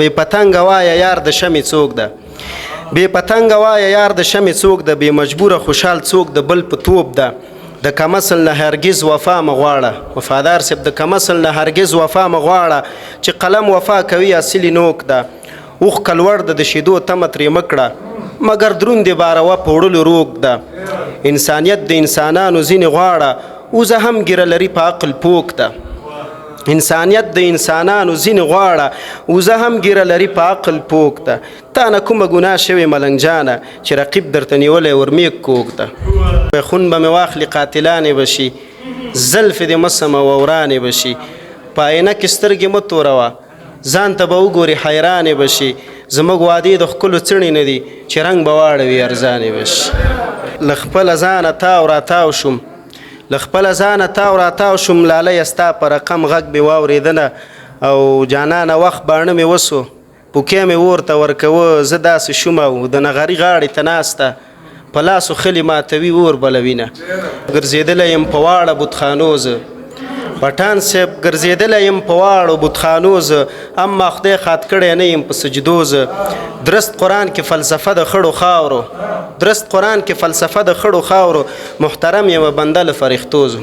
بې پتنګه وایه یار د شمې څوک ده بې پتنګه وایه یار د شمې څوک ده بې مجبوره خوشحال څوک د بل په توپ ده د کمسل نه هرګز وفا مه غواړه وفادار صاحب د کمسل نه هرګز وفا مه غواړه چې قلم وفا کوي اصلي نوک ده اوښکه لوړ ده د شیدو تمه ترې مه کړه مګر دروند یې باروه په وړلو روږ ده انسانیت د انسانانو ځینې غواړه اوزه هم ګیره لري په عقل پوک ده انسانیت د انسانانو ځینې غواړه اوزه هم ګیره لري په عقل پوک ده تا نه کومه ګناه شوې ملنګ جانه چې رقیب درته نیولی ورمیږ کوک ده خون به مې واخلي قاتلانې به شي زلفې دې مسمه و ورانې به شي په آینه کې سترګې مه توروه ځان ته به وګوري حیرانې به شي زموږ وعدې د ښکلو څڼې نه دي چې رنګ به واړوي ارزانې به شي له خپله ځانه تاو راتاو شوم له خپله ځانه تاو راتاو شوم لالیه ستا په رقم غږ مې واورېدنه او جانانه وخت باڼه مې وسو پوکې مې ورته ورکوه زه داسې شوم او د نغري غاړې ته ناسته په لاسو خلي ماتوي اور بلوینه ګرځېدلی یم په واړه بتخانو زه پټان صاحب ګرځېدلی یم په واړو بتخانو زه اما خدای خات کړی نه یم په سجدو زه درست قرآن کې فلسفه د خړو خاورو درست قرآن کې فلسفه د خړو خاورو محترم یم بنده له فرښتو زه